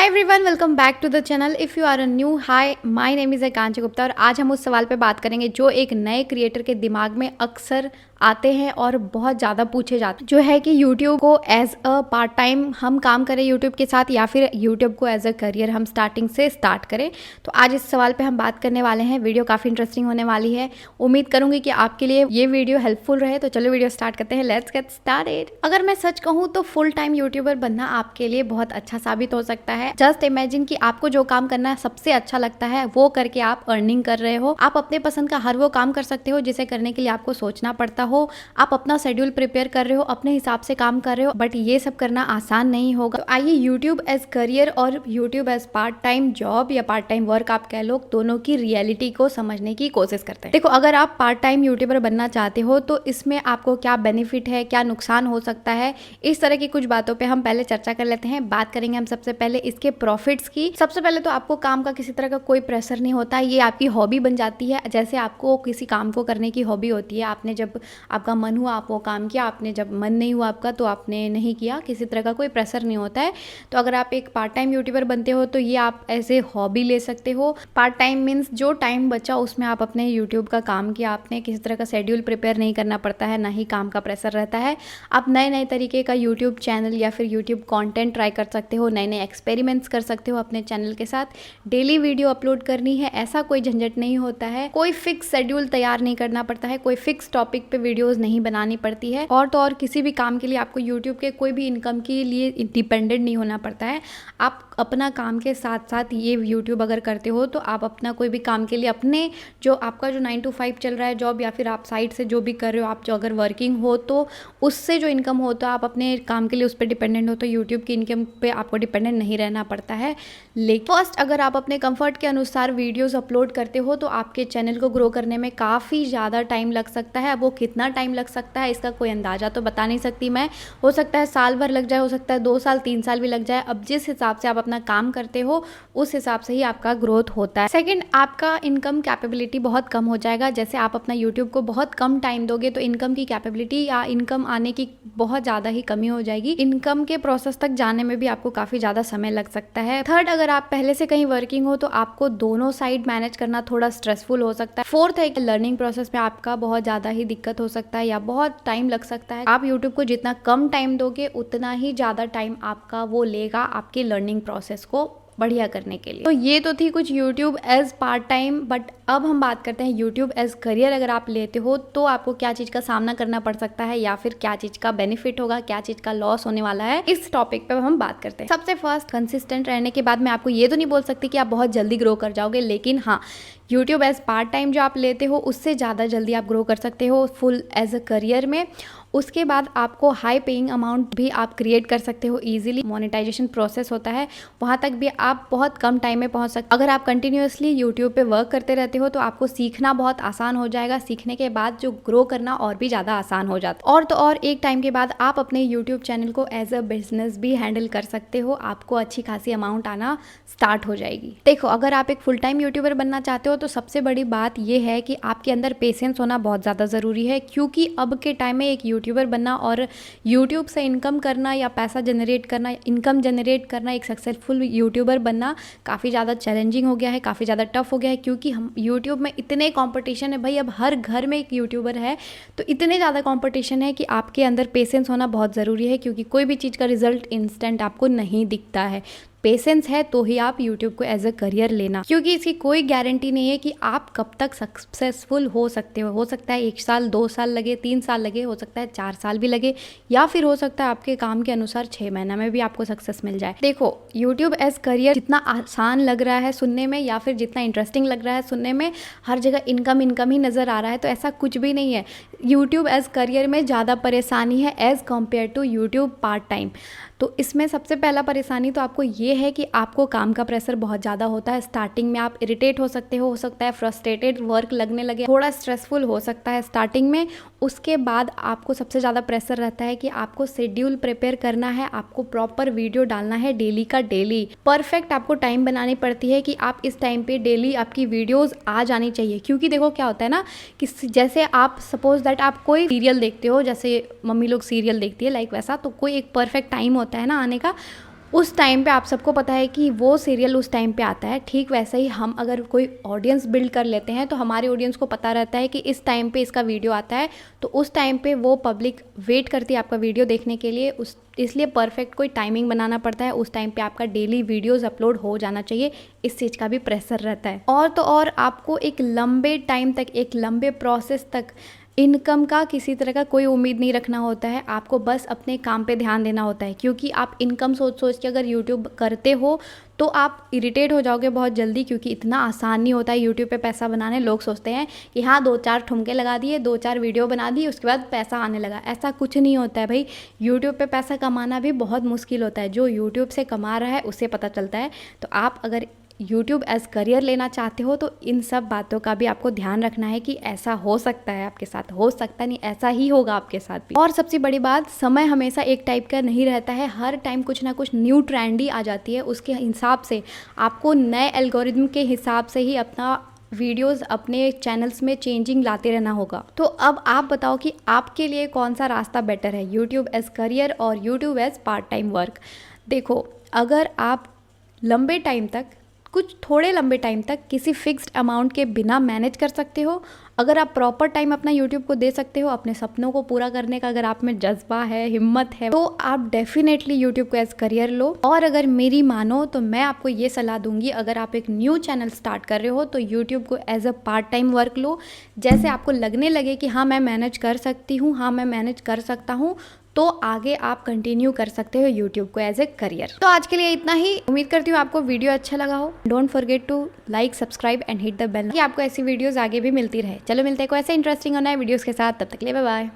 Hi everyone, welcome back to the channel. If you are a new, hi, my name is Akanksha Gupta और आज हम उस सवाल पे बात करेंगे जो एक नए क्रिएटर के दिमाग में अक्सर आते हैं और बहुत ज़्यादा पूछे जाते हैं, जो है कि यूट्यूब को एज अ पार्ट टाइम हम काम करें यूट्यूब के साथ या फिर यूट्यूब को एज अ करियर हम स्टार्टिंग से स्टार्ट करें। तो आज इस सवाल पे हम बात करने वाले हैं। वीडियो काफ़ी इंटरेस्टिंग होने वाली है। उम्मीद करूंगी कि आपके लिए ये वीडियो हेल्पफुल रहे। तो चलो वीडियो स्टार्ट करते हैं। Let's get started. अगर मैं सच कहूँ तो फुल टाइम यूट्यूबर बनना आपके लिए बहुत अच्छा साबित हो सकता है। जस्ट इमेजिन कि आपको जो काम करना सबसे अच्छा लगता है वो करके आप अर्निंग कर रहे हो। आप अपने पसंद का हर वो काम कर सकते हो जिसे करने के लिए आपको सोचना पड़ता हो। आप अपना शेड्यूल प्रिपेयर कर रहे हो, अपने हिसाब से काम कर रहे हो, बट ये सब करना आसान नहीं होगा। तो आइए यूट्यूब एज करियर और YouTube as part time job या पार्ट टाइम वर्क आप कह लो, दोनों की रियलिटी को समझने की कोशिश करते हैं। देखो, अगर आप पार्ट टाइम यूट्यूबर बनना चाहते हो तो इसमें आपको क्या बेनिफिट है, क्या नुकसान हो सकता है, इस तरह की कुछ बातों पे हम पहले चर्चा कर लेते हैं। बात करेंगे हम सबसे पहले इसके प्रॉफिट्स की। सबसे पहले तो आपको काम का किसी तरह का कोई प्रेशर नहीं होता, ये आपकी हॉबी बन जाती है। जैसे आपको किसी काम को करने की हॉबी होती है, आपने जब आपका मन हुआ आप वो काम किया, आपने जब मन नहीं हुआ आपका तो आपने नहीं किया। किसी तरह का कोई प्रेशर नहीं होता है। तो अगर आप एक पार्ट टाइम यूट्यूबर बनते हो तो ये आप ऐसे हॉबी ले सकते हो। पार्ट टाइम मीन्स जो टाइम बचा उसमें आप अपने यूट्यूब का काम किया, आपने किसी तरह का शेड्यूल प्रिपेयर नहीं करना पड़ता है, ना ही काम का प्रेशर रहता है। आप नए नए तरीके का यूट्यूब चैनल या फिर यूट्यूब कंटेंट ट्राई कर सकते हो, नए नए एक्सपेरिमेंट्स कर सकते हो अपने चैनल के साथ। डेली वीडियो अपलोड करनी है, ऐसा कोई झंझट नहीं होता है। कोई फिक्स शेड्यूल तैयार नहीं करना पड़ता है, कोई फिक्स टॉपिक पे वीडियोस नहीं बनानी पड़ती है। और तो और किसी भी काम के लिए आपको यूट्यूब के कोई भी इनकम के लिए डिपेंडेंट नहीं होना पड़ता है। आप अपना काम के साथ साथ ये यूट्यूब अगर करते हो तो आप अपना कोई भी काम के लिए अपने जो आपका जो 9 to 5 चल रहा है जॉब, या फिर आप साइड से जो भी कर रहे हो, आप जो अगर वर्किंग हो तो उससे जो इनकम हो तो आप अपने काम के लिए उस पर डिपेंडेंट हो। तो यूट्यूब की इनकम पे आपको डिपेंडेंट नहीं रहना पड़ता है। लेकिन फर्स्ट अगर आप अपने कंफर्ट के अनुसार वीडियोस अपलोड करते हो तो आपके चैनल को ग्रो करने में काफ़ी ज़्यादा टाइम लग सकता है। अब वो कितना टाइम लग सकता है इसका कोई अंदाज़ा तो बता नहीं सकती मैं। हो सकता है साल भर लग जाए, हो सकता है 2 साल 3 साल भी लग जाए। अब जिस हिसाब से आप अपना काम करते हो उस हिसाब से ही आपका ग्रोथ होता है। सेकंड, आपका इनकम कैपेबिलिटी बहुत कम हो जाएगा। जैसे आप अपना यूट्यूब को बहुत कम टाइम दोगे तो इनकम की कैपेबिलिटी या इनकम आने की बहुत ज़्यादा ही कमी हो जाएगी। इनकम के प्रोसेस तक जाने में भी आपको काफ़ी ज़्यादा समय लग सकता है। थर्ड, अगर आप पहले से कहीं वर्किंग हो तो आपको दोनों साइड मैनेज करना थोड़ा स्ट्रेसफुल हो सकता है। फोर्थ है कि लर्निंग प्रोसेस में आपका बहुत ज़्यादा ही दिक्कत हो सकता है या बहुत टाइम लग सकता है। आप यूट्यूब को जितना कम टाइम दोगे उतना ही ज़्यादा टाइम आपका वो लेगा आपके लर्निंग प्रोसेस को बढ़िया करने के लिए। तो ये तो थी कुछ YouTube as part time, but अब हम बात करते हैं यूट्यूब एज करियर अगर आप लेते हो तो आपको क्या चीज़ का सामना करना पड़ सकता है या फिर क्या चीज़ का बेनिफिट होगा, क्या चीज़ का लॉस होने वाला है, इस टॉपिक पे हम बात करते हैं। सबसे फर्स्ट, कंसिस्टेंट रहने के बाद मैं आपको ये तो नहीं बोल सकती कि आप बहुत जल्दी ग्रो कर जाओगे, लेकिन हाँ, यूट्यूब एज पार्ट टाइम जो आप लेते हो उससे ज़्यादा जल्दी आप ग्रो कर सकते हो फुल एज अ करियर में। उसके बाद आपको हाई पेइंग अमाउंट भी आप क्रिएट कर सकते हो इजीली। मोनेटाइजेशन प्रोसेस होता है, वहाँ तक भी आप बहुत कम टाइम में पहुँच सकते हो। अगर आप कंटिन्यूअसली यूट्यूब पे वर्क करते रहते हो तो आपको सीखना बहुत आसान हो जाएगा। सीखने के बाद जो ग्रो करना और भी ज़्यादा आसान हो जाता है। और तो और एक टाइम के बाद आप अपने यूट्यूब चैनल को एज अ बिजनेस भी हैंडल कर सकते हो। आपको अच्छी खासी अमाउंट आना स्टार्ट हो जाएगी। देखो, अगर आप एक फुल टाइम यूट्यूबर बनना चाहते हो तो सबसे बड़ी बात यह है कि आपके अंदर पेशेंस होना बहुत ज़्यादा ज़रूरी है, क्योंकि अब के टाइम में एक यूट्यूबर बनना और यूट्यूब से इनकम करना या पैसा जनरेट करना, इनकम जनरेट करना, एक सक्सेसफुल यूट्यूबर बनना काफ़ी ज़्यादा चैलेंजिंग हो गया है, काफ़ी ज़्यादा टफ हो गया है। क्योंकि हम यूट्यूब में इतने कंपटीशन है भाई, अब हर घर में एक यूट्यूबर है, तो इतने ज़्यादा कंपटीशन है कि आपके अंदर पेशेंस होना बहुत ज़रूरी है, क्योंकि कोई भी चीज़ का रिजल्ट इंस्टेंट आपको नहीं दिखता है। पेशेंस है तो ही आप यूट्यूब को एज अ करियर लेना, क्योंकि इसकी कोई गारंटी नहीं है कि आप कब तक सक्सेसफुल हो सकते हो सकता है 1 साल 2 साल लगे, 3 साल लगे, हो सकता है 4 साल भी लगे, या फिर हो सकता है आपके काम के अनुसार 6 महीना में भी आपको सक्सेस मिल जाए। देखो, यूट्यूब एज करियर जितना आसान लग रहा है सुनने में या फिर जितना इंटरेस्टिंग लग रहा है सुनने में, हर जगह इनकम ही नज़र आ रहा है, तो ऐसा कुछ भी नहीं है। यूट्यूब एज करियर में ज़्यादा परेशानी है as compare to YouTube part time. तो इसमें सबसे पहला परेशानी तो आपको ये है कि आपको काम का प्रेशर बहुत ज़्यादा होता है। स्टार्टिंग में आप इरिटेट हो सकते हो सकता है फ्रस्ट्रेटेड वर्क लगने लगे, थोड़ा स्ट्रेसफुल हो सकता है स्टार्टिंग में। उसके बाद आपको सबसे ज़्यादा प्रेशर रहता है कि आपको शेड्यूल प्रिपेयर करना है, आपको प्रॉपर वीडियो डालना है डेली का डेली। परफेक्ट आपको टाइम बनानी पड़ती है कि आप इस टाइम पे डेली आपकी वीडियोज़ आ जानी चाहिए। क्योंकि देखो क्या होता है ना कि जैसे आप सपोज दैट आप कोई सीरियल देखते हो, जैसे मम्मी लोग सीरियल देखती है लाइक वैसा, तो कोई एक परफेक्ट टाइम होता है ना आने का। उस टाइम पे आप सबको पता है कि वो सीरियल उस टाइम पे आता है। ठीक वैसे ही हम अगर कोई ऑडियंस बिल्ड कर लेते हैं तो हमारे ऑडियंस को पता रहता है कि इस टाइम पे इसका वीडियो आता है, तो उस टाइम पे वो पब्लिक वेट करती है आपका वीडियो देखने के लिए। इसलिए परफेक्ट कोई टाइमिंग बनाना पड़ता है। उस टाइम पे आपका डेली वीडियोस अपलोड हो जाना चाहिए, इस चीज़ का भी प्रेशर रहता है। और तो और आपको एक लंबे टाइम तक, एक लंबे प्रोसेस तक इनकम का किसी तरह का कोई उम्मीद नहीं रखना होता है। आपको बस अपने काम पे ध्यान देना होता है, क्योंकि आप इनकम सोच सोच के अगर यूट्यूब करते हो तो आप इरिटेट हो जाओगे बहुत जल्दी, क्योंकि इतना आसान नहीं होता है यूट्यूब पे पैसा बनाने। लोग सोचते हैं कि हाँ 2-4 ठुमके लगा दिए, 2-4 वीडियो बना दी, उसके बाद पैसा आने लगा। ऐसा कुछ नहीं होता है भाई। यूट्यूब पे पैसा कमाना भी बहुत मुश्किल होता है। जो यूट्यूब से कमा रहा है उसे पता चलता है। तो आप अगर यूट्यूब एज करियर लेना चाहते हो तो इन सब बातों का भी आपको ध्यान रखना है कि ऐसा हो सकता है आपके साथ, हो सकता नहीं, ऐसा ही होगा आपके साथ भी। और सबसे बड़ी बात, समय हमेशा एक टाइप का नहीं रहता है। हर टाइम कुछ ना कुछ न्यू ट्रेंडी आ जाती है। उसके हिसाब से आपको नए एल्गोरिदम के हिसाब से ही अपना वीडियोस अपने चैनल्स में चेंजिंग लाते रहना होगा। तो अब आप बताओ कि आपके लिए कौन सा रास्ता बेटर है, यूट्यूब एज करियर और YouTube as part time work. देखो, अगर आप लंबे टाइम तक, कुछ थोड़े लंबे टाइम तक किसी फिक्स्ड अमाउंट के बिना मैनेज कर सकते हो, अगर आप प्रॉपर टाइम अपना यूट्यूब को दे सकते हो, अपने सपनों को पूरा करने का अगर आप में जज्बा है, हिम्मत है, तो आप डेफिनेटली यूट्यूब को एज करियर लो। और अगर मेरी मानो तो मैं आपको ये सलाह दूंगी, अगर आप एक न्यू चैनल स्टार्ट कर रहे हो तो यूट्यूब को as a part time work लो। जैसे आपको लगने लगे कि हाँ मैं मैनेज कर सकती हूँ, हाँ मैं मैनेज कर सकता हूँ, तो आगे आप कंटिन्यू कर सकते हो यूट्यूब को एज ए करियर। तो आज के लिए इतना ही। उम्मीद करती हूँ आपको वीडियो अच्छा लगा हो। Don't forget to like, subscribe and hit the bell, कि आपको ऐसी वीडियोस आगे भी मिलती रहे। चलो मिलते हैं कोई ऐसे इंटरेस्टिंग और नए वीडियोस के साथ। तब तक के लिए बाय बाय।